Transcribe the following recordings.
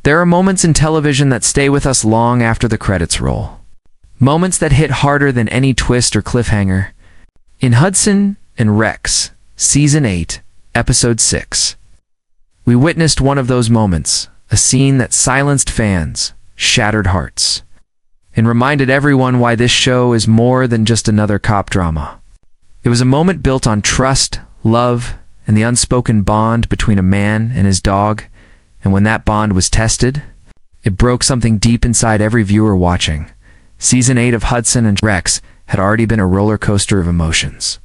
There are moments in television that stay with us long after the credits roll. Moments that hit harder than any twist or cliffhanger. In Hudson and Rex, Season 8, Episode 6, we witnessed one of those moments, a scene that silenced fans, shattered hearts, and reminded everyone why this show is more than just another cop drama. It was a moment built on trust, love, and the unspoken bond between a man and his dog, and when that bond was tested, it broke something deep inside every viewer watching. Season 8 of Hudson and Rex had already been a roller coaster of emotions.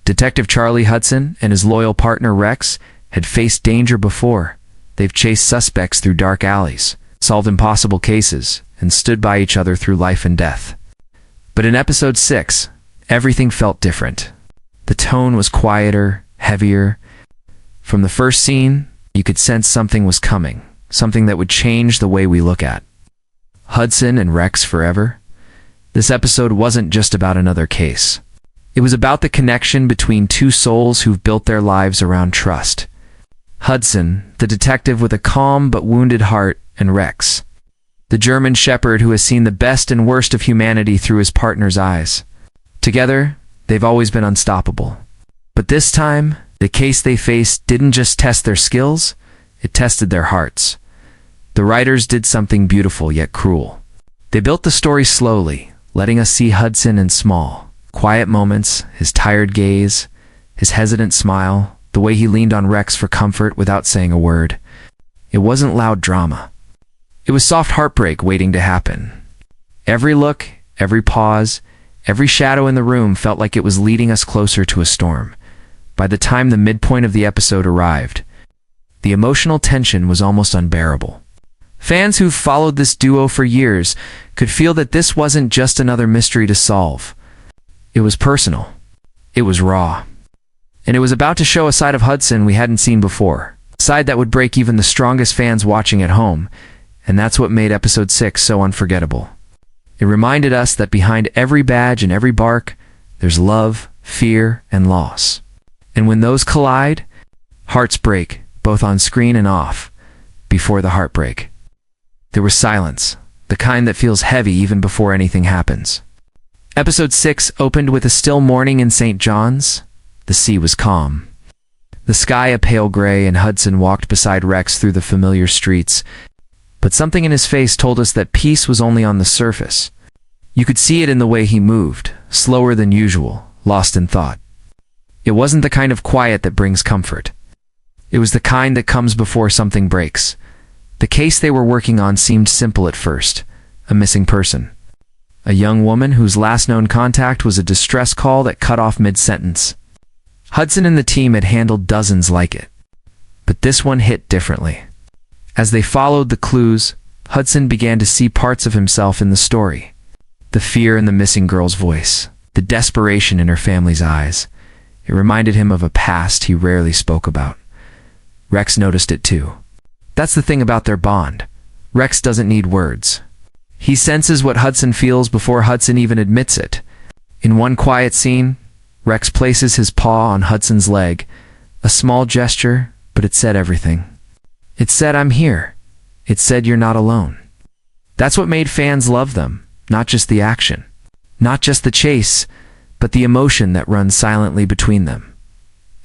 Detective Charlie Hudson and his loyal partner Rex had faced danger before. They've chased suspects through dark alleys, solved impossible cases, and stood by each other through life and death. But in Episode 6, everything felt different. The tone was quieter, heavier. From the first scene, you could sense something was coming, something that would change the way we look at Hudson and Rex forever. This episode wasn't just about another case. It was about the connection between two souls who've built their lives around trust. Hudson, the detective with a calm but wounded heart, and Rex, the German shepherd who has seen the best and worst of humanity through his partner's eyes. Together, they've always been unstoppable. But this time, the case they faced didn't just test their skills, it tested their hearts. The writers did something beautiful yet cruel. They built the story slowly, letting us see Hudson in small, quiet moments, his tired gaze, his hesitant smile, the way he leaned on Rex for comfort without saying a word. It wasn't loud drama. It was soft heartbreak waiting to happen. Every look, every pause, every shadow in the room felt like it was leading us closer to a storm. By the time the midpoint of the episode arrived, the emotional tension was almost unbearable. Fans who've followed this duo for years could feel that this wasn't just another mystery to solve. It was personal. It was raw. And it was about to show a side of Hudson we hadn't seen before, a side that would break even the strongest fans watching at home, and that's what made Episode 6 so unforgettable. It reminded us that behind every badge and every bark, there's love, fear, and loss. And when those collide, hearts break, both on screen and off, before the heartbreak. There was silence, the kind that feels heavy even before anything happens. Episode 6 opened with a still morning in St. John's. The sea was calm. The sky a pale gray, and Hudson walked beside Rex through the familiar streets. But something in his face told us that peace was only on the surface. You could see it in the way he moved, slower than usual, lost in thought. It wasn't the kind of quiet that brings comfort. It was the kind that comes before something breaks. The case they were working on seemed simple at first, a missing person. A young woman whose last known contact was a distress call that cut off mid-sentence. Hudson and the team had handled dozens like it. But this one hit differently. As they followed the clues, Hudson began to see parts of himself in the story. The fear in the missing girl's voice, the desperation in her family's eyes. It reminded him of a past he rarely spoke about. Rex noticed it too. That's the thing about their bond. Rex doesn't need words. He senses what Hudson feels before Hudson even admits it. In one quiet scene, Rex places his paw on Hudson's leg. A small gesture, but it said everything. It said, "I'm here." It said, "You're not alone." That's what made fans love them, not just the action, not just the chase, but the emotion that runs silently between them.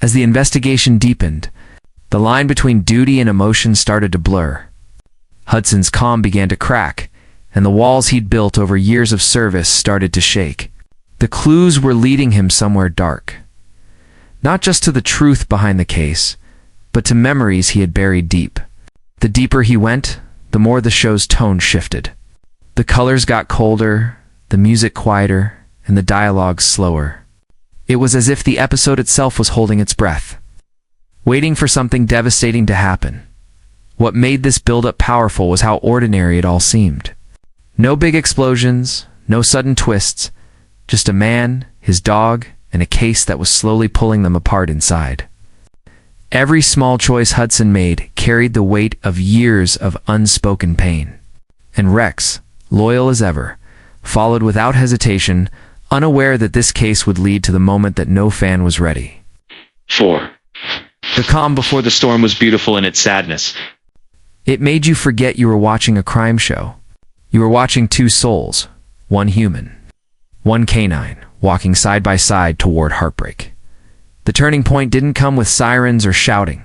As the investigation deepened, the line between duty and emotion started to blur. Hudson's calm began to crack, and the walls he'd built over years of service started to shake. The clues were leading him somewhere dark. Not just to the truth behind the case, but to memories he had buried deep. The deeper he went, the more the show's tone shifted. The colors got colder, the music quieter, and the dialogue slower. It was as if the episode itself was holding its breath, waiting for something devastating to happen. What made this build-up powerful was how ordinary it all seemed. No big explosions, no sudden twists, just a man, his dog, and a case that was slowly pulling them apart inside. Every small choice Hudson made carried the weight of years of unspoken pain. And Rex, loyal as ever, followed without hesitation, unaware that this case would lead to the moment that no fan was ready. 4. The calm before the storm was beautiful in its sadness. It made you forget you were watching a crime show. You were watching two souls, one human, one canine, walking side by side toward heartbreak. The turning point didn't come with sirens or shouting.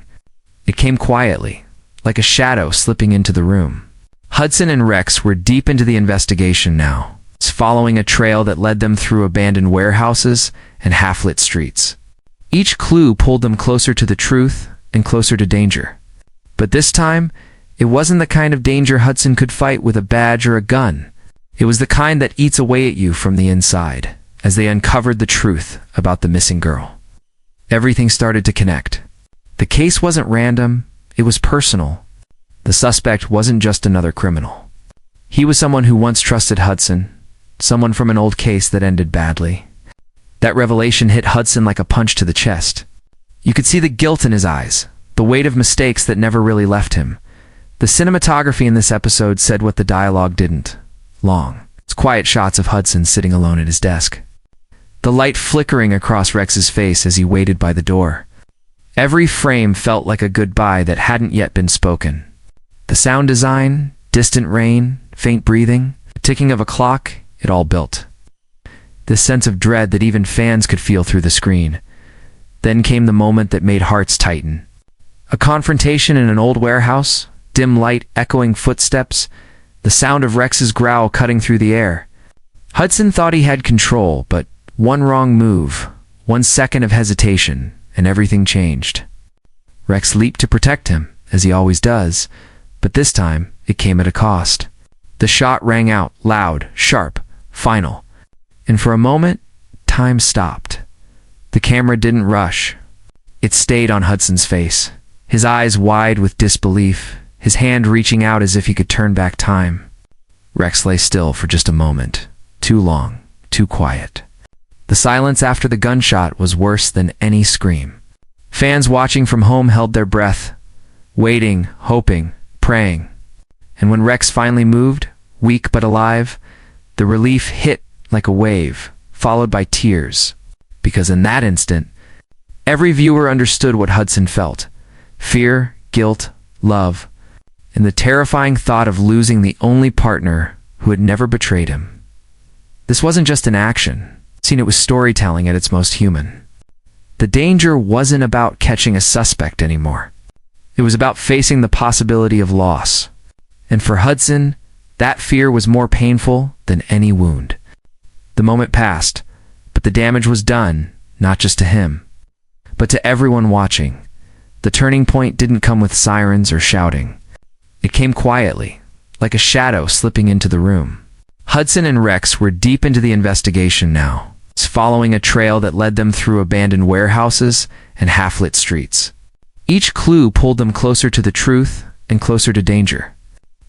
It came quietly, like a shadow slipping into the room. Hudson and Rex were deep into the investigation now, following a trail that led them through abandoned warehouses and half-lit streets. Each clue pulled them closer to the truth and closer to danger. But this time, it wasn't the kind of danger Hudson could fight with a badge or a gun. It was the kind that eats away at you from the inside, as they uncovered the truth about the missing girl. Everything started to connect. The case wasn't random, it was personal. The suspect wasn't just another criminal. He was someone who once trusted Hudson, someone from an old case that ended badly. That revelation hit Hudson like a punch to the chest. You could see the guilt in his eyes, the weight of mistakes that never really left him. The cinematography in this episode said what the dialogue didn't. Long. It's quiet shots of Hudson sitting alone at his desk. The light flickering across Rex's face as he waited by the door. Every frame felt like a goodbye that hadn't yet been spoken. The sound design, distant rain, faint breathing, the ticking of a clock, it all built. This sense of dread that even fans could feel through the screen. Then came the moment that made hearts tighten. A confrontation in an old warehouse, dim light echoing footsteps, the sound of Rex's growl cutting through the air. Hudson thought he had control, but one wrong move, 1 second of hesitation, and everything changed. Rex leaped to protect him, as he always does, but this time it came at a cost. The shot rang out, loud, sharp, final. And for a moment, time stopped. The camera didn't rush. It stayed on Hudson's face, his eyes wide with disbelief, his hand reaching out as if he could turn back time. Rex lay still for just a moment. Too long, too quiet. The silence after the gunshot was worse than any scream. Fans watching from home held their breath, waiting, hoping, praying. And when Rex finally moved, weak but alive, the relief hit like a wave, followed by tears. Because in that instant, every viewer understood what Hudson felt. Fear, guilt, love, and the terrifying thought of losing the only partner who had never betrayed him. This wasn't just an action. It was storytelling at its most human. The danger wasn't about catching a suspect anymore. It was about facing the possibility of loss. And for Hudson, that fear was more painful than any wound. The moment passed, but the damage was done, not just to him, but to everyone watching. The turning point didn't come with sirens or shouting. It came quietly, like a shadow slipping into the room. Hudson and Rex were deep into the investigation now, following a trail that led them through abandoned warehouses and half-lit streets. Each clue pulled them closer to the truth and closer to danger.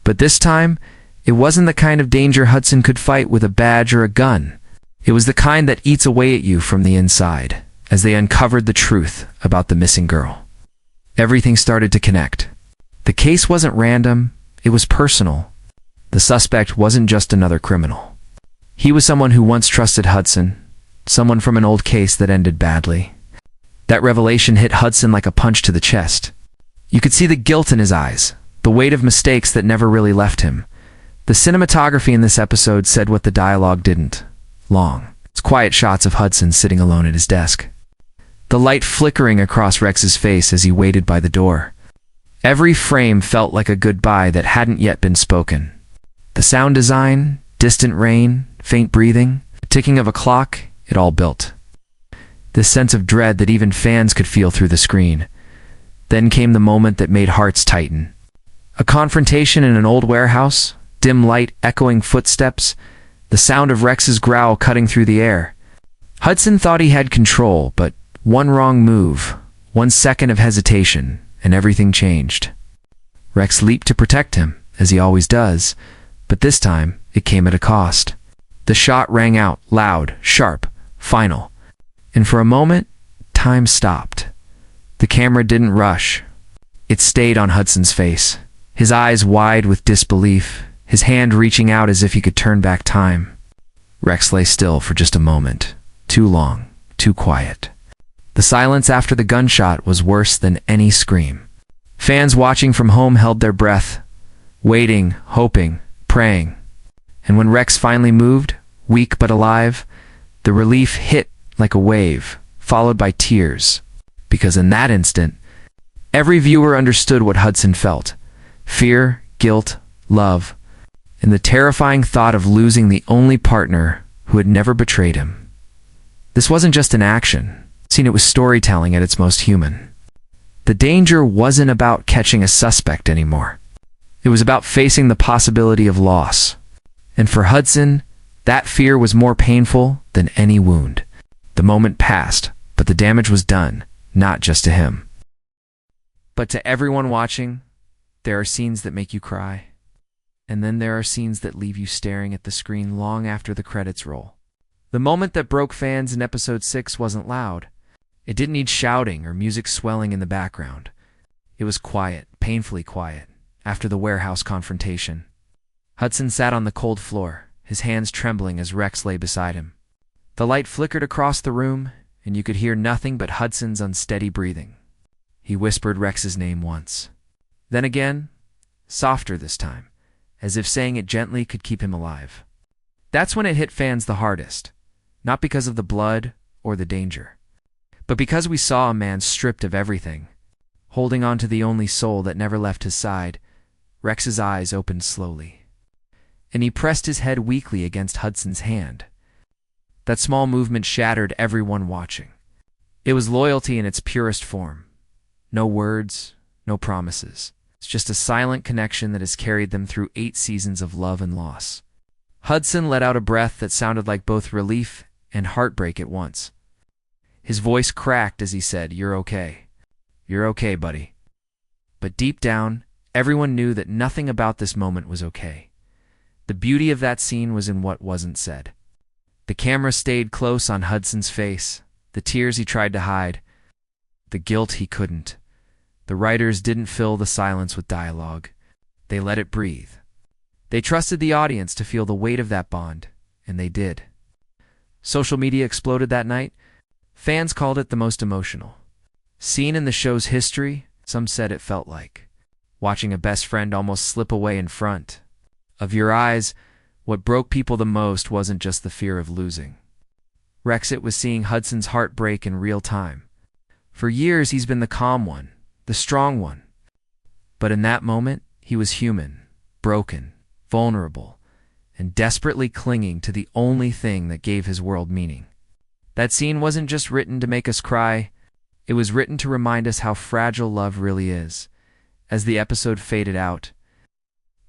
But this time, it wasn't the kind of danger Hudson could fight with a badge or a gun. It was the kind that eats away at you from the inside, as they uncovered the truth about the missing girl. Everything started to connect. The case wasn't random, it was personal. The suspect wasn't just another criminal. He was someone who once trusted Hudson, someone from an old case that ended badly. That revelation hit Hudson like a punch to the chest. You could see the guilt in his eyes, the weight of mistakes that never really left him. The cinematography in this episode said what the dialogue didn't. Long. It's quiet shots of Hudson sitting alone at his desk. The light flickering across Rex's face as he waited by the door. Every frame felt like a goodbye that hadn't yet been spoken. The sound design, distant rain, faint breathing, the ticking of a clock, it all built. This sense of dread that even fans could feel through the screen. Then came the moment that made hearts tighten. A confrontation in an old warehouse, dim light echoing footsteps, the sound of Rex's growl cutting through the air. Hudson thought he had control, but one wrong move, 1 second of hesitation, and everything changed. Rex leaped to protect him, as he always does, but this time it came at a cost. The shot rang out, loud, sharp, final. And for a moment, time stopped. The camera didn't rush. It stayed on Hudson's face, his eyes wide with disbelief, his hand reaching out as if he could turn back time. Rex lay still for just a moment. Too long, too quiet. The silence after the gunshot was worse than any scream. Fans watching from home held their breath, waiting, hoping, praying. And when Rex finally moved, weak but alive, the relief hit like a wave, followed by tears. Because in that instant, every viewer understood what Hudson felt: fear, guilt, love, and the terrifying thought of losing the only partner who had never betrayed him. This wasn't just an action. It was storytelling at its most human. The danger wasn't about catching a suspect anymore. It was about facing the possibility of loss. And for Hudson, that fear was more painful than any wound. The moment passed, but the damage was done, not just to him. But to everyone watching, there are scenes that make you cry. And then there are scenes that leave you staring at the screen long after the credits roll. The moment that broke fans in episode 6 wasn't loud. It didn't need shouting or music swelling in the background. It was quiet, painfully quiet, after the warehouse confrontation. Hudson sat on the cold floor, his hands trembling as Rex lay beside him. The light flickered across the room, and you could hear nothing but Hudson's unsteady breathing. He whispered Rex's name once. Then again, softer this time, as if saying it gently could keep him alive. That's when it hit fans the hardest, not because of the blood or the danger, but because we saw a man stripped of everything, holding on to the only soul that never left his side. Rex's eyes opened slowly, and he pressed his head weakly against Hudson's hand. That small movement shattered everyone watching. It was loyalty in its purest form. No words, no promises. It's just a silent connection that has carried them through 8 seasons of love and loss. Hudson let out a breath that sounded like both relief and heartbreak at once. His voice cracked as he said, "You're okay. You're okay, buddy." But deep down, everyone knew that nothing about this moment was okay. The beauty of that scene was in what wasn't said. The camera stayed close on Hudson's face, the tears he tried to hide, the guilt he couldn't. The writers didn't fill the silence with dialogue. They let it breathe. They trusted the audience to feel the weight of that bond, and they did. Social media exploded that night. Fans called it the most emotional scene in the show's history. Some said it felt like watching a best friend almost slip away in front of your eyes. What broke people the most wasn't just the fear of losing Rex, it was seeing Hudson's heart break in real time. For years he's been the calm one, the strong one. But in that moment, he was human, broken, vulnerable, and desperately clinging to the only thing that gave his world meaning. That scene wasn't just written to make us cry. It was written to remind us how fragile love really is. As the episode faded out,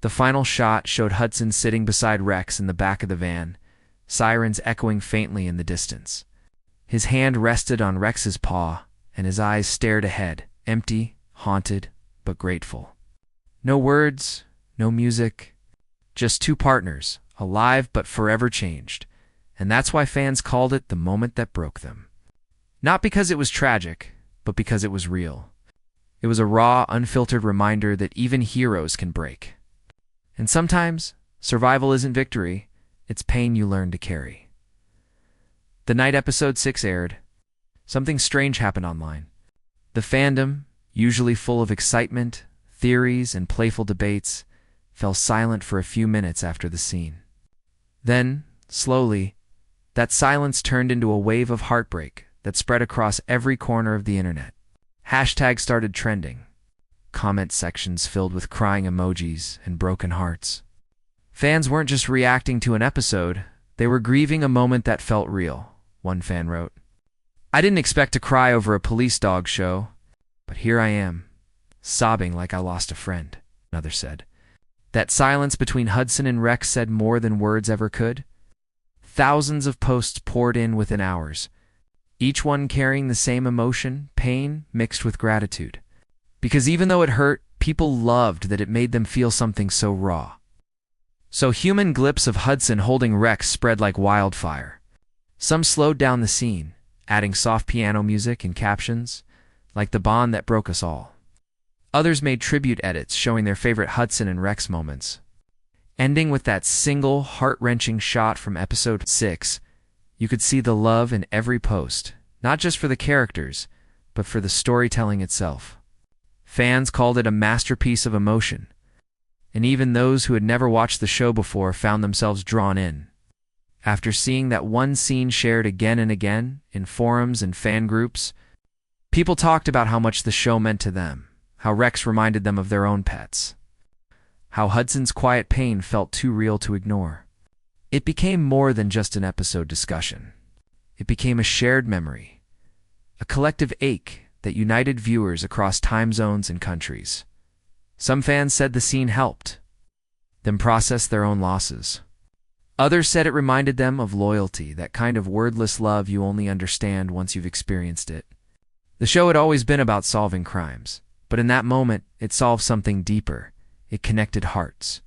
the final shot showed Hudson sitting beside Rex in the back of the van, sirens echoing faintly in the distance. His hand rested on Rex's paw, and his eyes stared ahead, empty, haunted, but grateful. No words, no music, just 2 partners, alive but forever changed. And that's why fans called it the moment that broke them. Not because it was tragic, but because it was real. It was a raw, unfiltered reminder that even heroes can break. And sometimes, survival isn't victory, it's pain you learn to carry. The night episode 6 aired, something strange happened online. The fandom, usually full of excitement, theories, and playful debates, fell silent for a few minutes after the scene. Then, slowly, that silence turned into a wave of heartbreak that spread across every corner of the internet. Hashtags started trending, comment sections filled with crying emojis and broken hearts. Fans weren't just reacting to an episode, they were grieving a moment that felt real, one fan wrote. "I didn't expect to cry over a police dog show, but here I am, sobbing like I lost a friend," another said. That silence between Hudson and Rex said more than words ever could. Thousands of posts poured in within hours, each one carrying the same emotion, pain mixed with gratitude. Because even though it hurt, people loved that it made them feel something so raw. So human clips of Hudson holding Rex spread like wildfire. Some slowed down the scene, adding soft piano music and captions, like the bond that broke us all. Others made tribute edits showing their favorite Hudson and Rex moments. Ending with that single, heart-wrenching shot from episode 6, you could see the love in every post, not just for the characters, but for the storytelling itself. Fans called it a masterpiece of emotion. and even those who had never watched the show before found themselves drawn in. After seeing that one scene shared again and again in forums and fan groups, people talked about how much the show meant to them, how Rex reminded them of their own pets, how Hudson's quiet pain felt too real to ignore. It became more than just an episode discussion. It became a shared memory, a collective ache that united viewers across time zones and countries. Some fans said the scene helped them process their own losses. Others said it reminded them of loyalty, that kind of wordless love you only understand once you've experienced it. The show had always been about solving crimes, but in that moment, it solved something deeper. It connected hearts.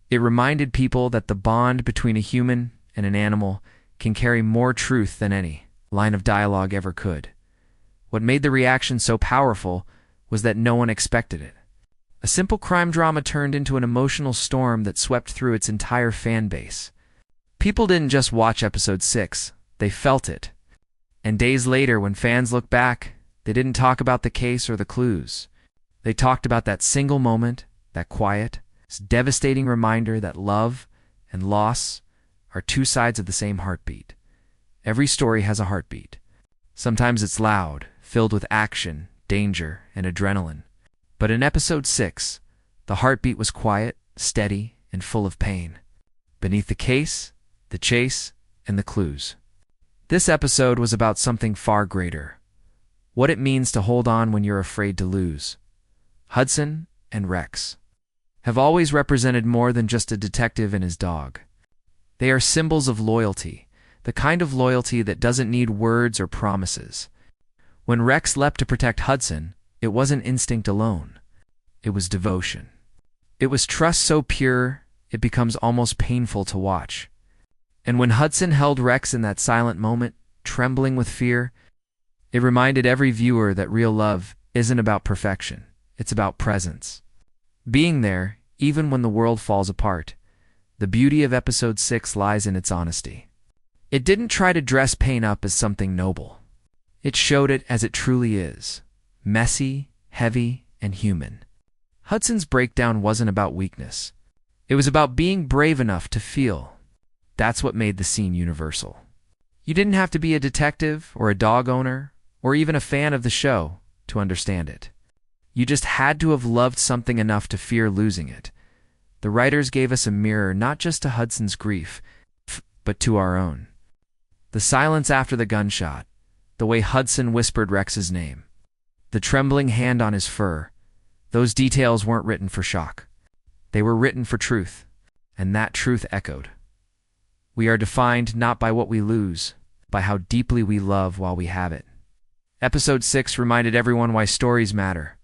It reminded people that the bond between a human and an animal can carry more truth than any line of dialogue ever could. What made the reaction so powerful was that no one expected it. A simple crime drama turned into an emotional storm that swept through its entire fan base. People didn't just watch episode 6, they felt it. And days later, when fans looked back, they didn't talk about the case or the clues. They talked about that single moment, that quiet, devastating reminder that love and loss are two sides of the same heartbeat. Every story has a heartbeat. Sometimes it's loud, filled with action, danger, and adrenaline. But in episode 6, the heartbeat was quiet, steady, and full of pain. Beneath the case, the chase, and the clues. This episode was about something far greater. What it means to hold on when you're afraid to lose. Hudson and Rex have always represented more than just a detective and his dog. They are symbols of loyalty, the kind of loyalty that doesn't need words or promises. When Rex leapt to protect Hudson, it wasn't instinct alone. It was devotion. It was trust so pure, it becomes almost painful to watch. And when Hudson held Rex in that silent moment, trembling with fear, it reminded every viewer that real love isn't about perfection. It's about presence. Being there, even when the world falls apart. The beauty of episode 6 lies in its honesty. It didn't try to dress pain up as something noble. It showed it as it truly is. Messy, heavy, and human. Hudson's breakdown wasn't about weakness. It was about being brave enough to feel. That's what made the scene universal. You didn't have to be a detective or a dog owner or even a fan of the show to understand it. You just had to have loved something enough to fear losing it. The writers gave us a mirror not just to Hudson's grief, but to our own. The silence after the gunshot, the way Hudson whispered Rex's name, the trembling hand on his fur, those details weren't written for shock. They were written for truth, and that truth echoed. We are defined not by what we lose, by how deeply we love while we have it. Episode 6 reminded everyone why stories matter.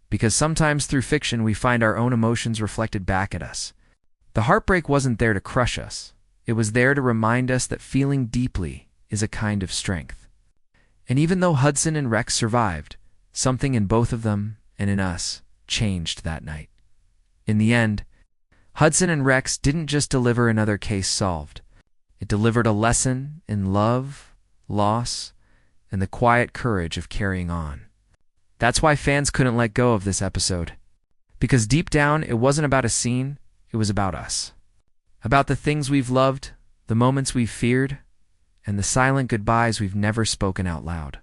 Because sometimes through fiction we find our own emotions reflected back at us. The heartbreak wasn't there to crush us. It was there to remind us that feeling deeply is a kind of strength. And even though Hudson and Rex survived, something in both of them and in us changed that night. In the end, Hudson and Rex didn't just deliver another case solved. It delivered a lesson in love, loss, and the quiet courage of carrying on. That's why fans couldn't let go of this episode. Because deep down, it wasn't about a scene, it was about us. About the things we've loved, the moments we've feared, and the silent goodbyes we've never spoken out loud.